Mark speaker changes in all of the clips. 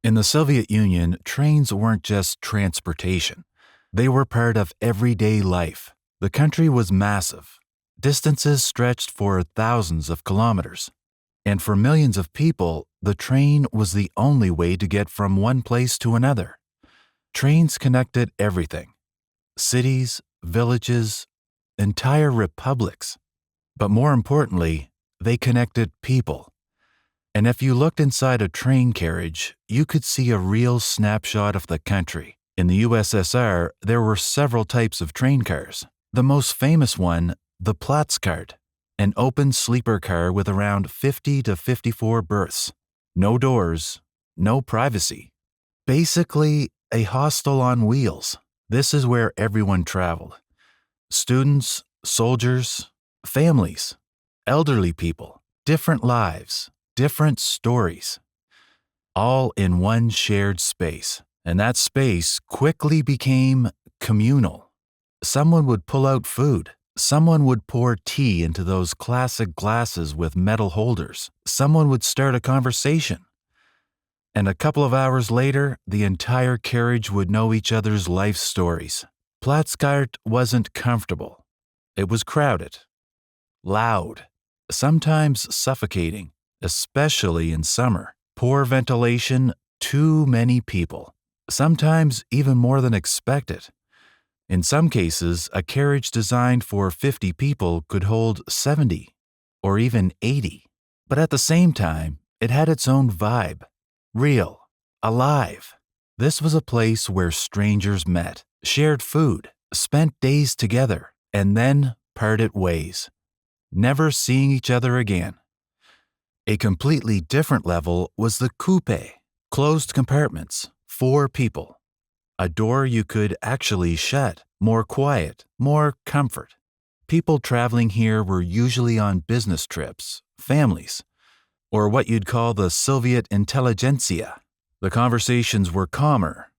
Speaker 1: In the Soviet Union, trains weren't just transportation. They were part of everyday life. The country was massive. Distances stretched for thousands of kilometers. And for millions of people, the train was the only way to get from one place to another. Trains connected everything: cities, villages, entire republics. But more importantly, they connected people. And if you looked inside a train carriage, you could see a real snapshot of the country. In the USSR, there were several types of train cars. The most famous one, the platzkart, an open sleeper car with around 50 to 54 berths. No doors, no privacy. Basically, a hostel on wheels. This is where everyone traveled. Students, soldiers, families, elderly people, different lives, different stories, all in one shared space. And that space quickly became communal. Someone would pull out food. Someone would pour tea into those classic glasses with metal holders. Someone would start a conversation. And a couple of hours later, the entire carriage would know each other's life stories. Platzkart wasn't comfortable. It was crowded, loud, sometimes suffocating, especially in summer. Poor ventilation, too many people, sometimes even more than expected. In some cases, a carriage designed for 50 people could hold 70 or even 80. But at the same time, it had its own vibe. Real, alive. This was a place where strangers met, shared food, spent days together, and then parted ways, never seeing each other again. A completely different level was the coupe, closed compartments, 4 people. A door you could actually shut, more quiet, more comfort. People traveling here were usually on business trips, families, or what you'd call the Soviet intelligentsia. The conversations were calmer,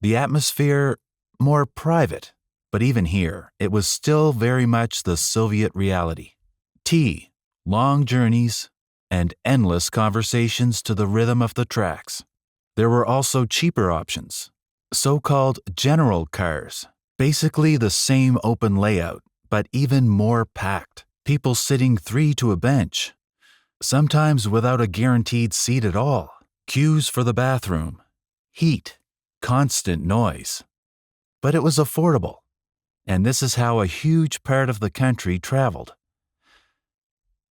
Speaker 1: the atmosphere more private, but even here, it was still very much the Soviet reality. Tea, long journeys, and endless conversations to the rhythm of the tracks. There were also cheaper options, so-called general cars, basically the same open layout, but even more packed. People sitting 3 to a bench, sometimes without a guaranteed seat at all. Queues for the bathroom, heat, constant noise. But it was affordable, and this is how a huge part of the country traveled.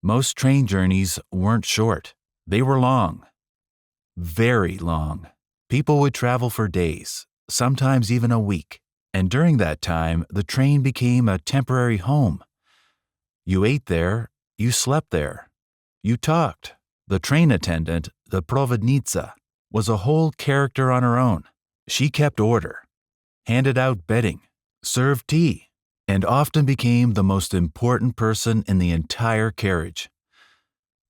Speaker 1: Most train journeys weren't short. They were long, very long. People would travel for days, sometimes even a week. And during that time, the train became a temporary home. You ate there, you slept there, you talked. The train attendant, the provodnitsa, was a whole character on her own. She kept order, handed out bedding, served tea, and often became the most important person in the entire carriage.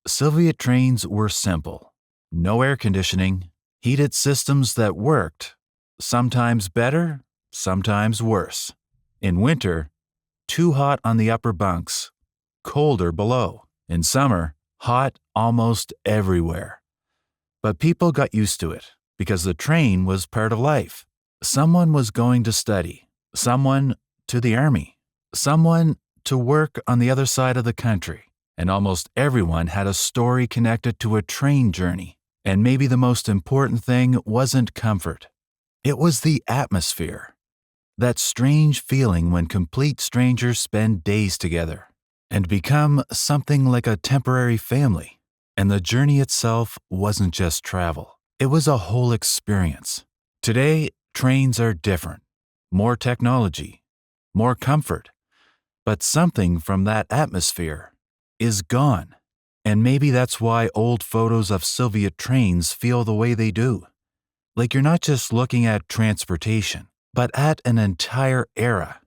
Speaker 1: Soviet trains were simple. No air conditioning, heated systems that worked, sometimes better, sometimes worse. In winter, too hot on the upper bunks, colder below. In summer, hot almost everywhere. But people got used to it because the train was part of life. Someone was going to study, someone to the army, someone to work on the other side of the country, and almost everyone had a story connected to a train journey. And maybe the most important thing wasn't comfort. It was the atmosphere. That strange feeling when complete strangers spend days together and become something like a temporary family. And the journey itself wasn't just travel. It was a whole experience. Today, trains are different. More technology, more comfort. But something from that atmosphere is gone. And maybe that's why old photos of Soviet trains feel the way they do. Like you're not just looking at transportation, but at an entire era.